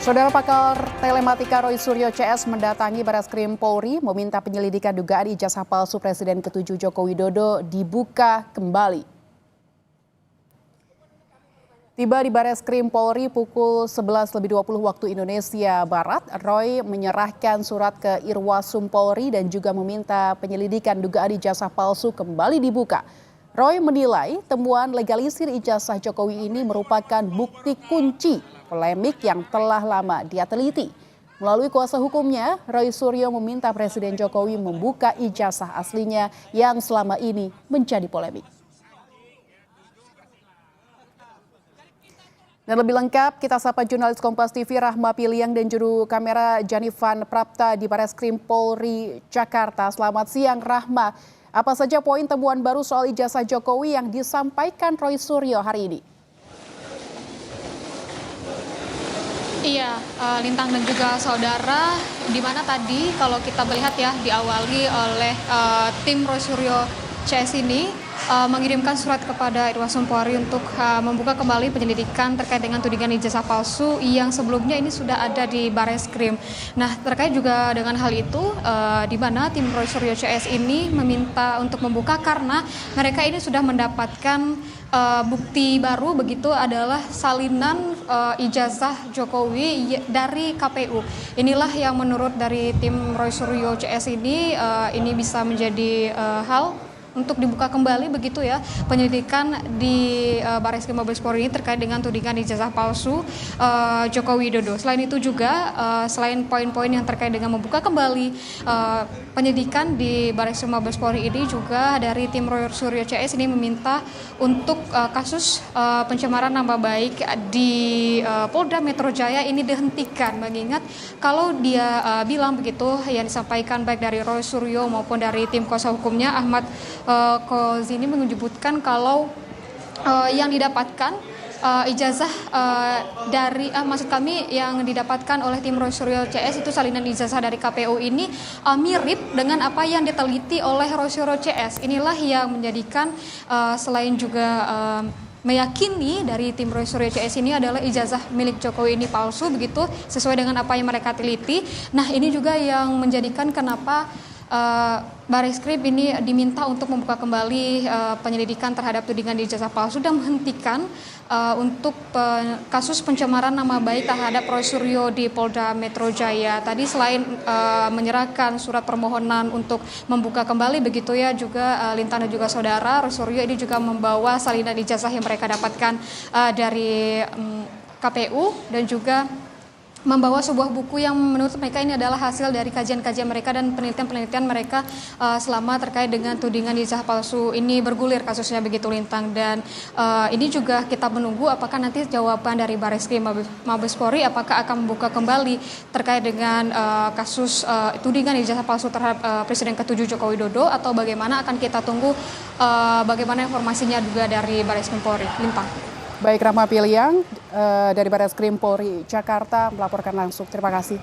Saudara pakar telematika Roy Suryo CS mendatangi Barreskrim Polri meminta penyelidikan dugaan ijazah palsu Presiden ke-7 Joko Widodo dibuka kembali. Tiba di Barreskrim Polri pukul 11.20 waktu Indonesia Barat, Roy menyerahkan surat ke Irwasum Polri dan juga meminta penyelidikan dugaan ijazah palsu kembali dibuka. Roy menilai temuan legalisir ijazah Jokowi ini merupakan bukti kunci polemik yang telah lama dia teliti. Melalui kuasa hukumnya, Roy Suryo meminta Presiden Jokowi membuka ijazah aslinya yang selama ini menjadi polemik. Dan lebih lengkap, kita sapa jurnalis Kompas TV Rahma Piliang dan juru kamera Janifan Prapta di Barreskrim Polri Jakarta. Selamat siang Rahma. Apa saja poin temuan baru soal ijazah Jokowi yang disampaikan Roy Suryo hari ini? Iya, Lintang dan juga saudara, di mana tadi kalau kita melihat ya diawali oleh tim Roy Suryo CS ini mengirimkan surat kepada Irwasum Polri untuk membuka kembali penyelidikan terkait dengan tudingan ijazah palsu yang sebelumnya ini sudah ada di Barreskrim. Nah, terkait juga dengan hal itu, di mana tim Roy Suryo CS ini meminta untuk membuka karena mereka ini sudah mendapatkan bukti baru, begitu adalah salinan ijazah Jokowi dari KPU. Inilah yang menurut dari tim Roy Suryo CS ini bisa menjadi hal untuk dibuka kembali begitu ya penyelidikan di Barreskrim Mabes Polri ini terkait dengan tudingan ijazah palsu Joko Widodo. Selain itu juga selain poin-poin yang terkait dengan membuka kembali penyidikan di Barreskrim Mabes Polri ini, juga dari tim Roy Suryo CS ini meminta untuk kasus pencemaran nama baik di Polda Metro Jaya ini dihentikan, mengingat kalau dia bilang begitu yang disampaikan baik dari Roy Suryo maupun dari tim kuasa hukumnya Ahmad Kozini menyebutkan kalau yang didapatkan ijazah dari maksud kami yang didapatkan oleh tim Roy Suryo CS itu salinan ijazah dari KPU ini mirip dengan apa yang diteliti oleh Roy Suryo CS. Inilah yang menjadikan selain juga meyakini dari tim Roy Suryo CS ini adalah ijazah milik Jokowi ini palsu begitu sesuai dengan apa yang mereka teliti. Nah, ini juga yang menjadikan kenapa Barreskrim ini diminta untuk membuka kembali penyelidikan terhadap tudingan ijazah palsu dan menghentikan untuk kasus pencemaran nama baik terhadap Roy Suryo di Polda Metro Jaya. Tadi selain menyerahkan surat permohonan untuk membuka kembali begitu ya, juga Lintang dan juga saudara, Roy Suryo ini juga membawa salinan ijazah yang mereka dapatkan dari KPU dan juga membawa sebuah buku yang menurut mereka ini adalah hasil dari kajian-kajian mereka dan penelitian-penelitian mereka selama terkait dengan tudingan ijazah palsu ini bergulir kasusnya begitu Lintang. Dan ini juga kita menunggu apakah nanti jawaban dari Barreskrim Mabes Polri apakah akan membuka kembali terkait dengan kasus tudingan ijazah palsu terhadap Presiden ke-7 Joko Widodo atau bagaimana, akan kita tunggu bagaimana informasinya juga dari Barreskrim Polri. Lintang. Baik, Rahma Piliang dari Barreskrim Polri Jakarta melaporkan langsung. Terima kasih.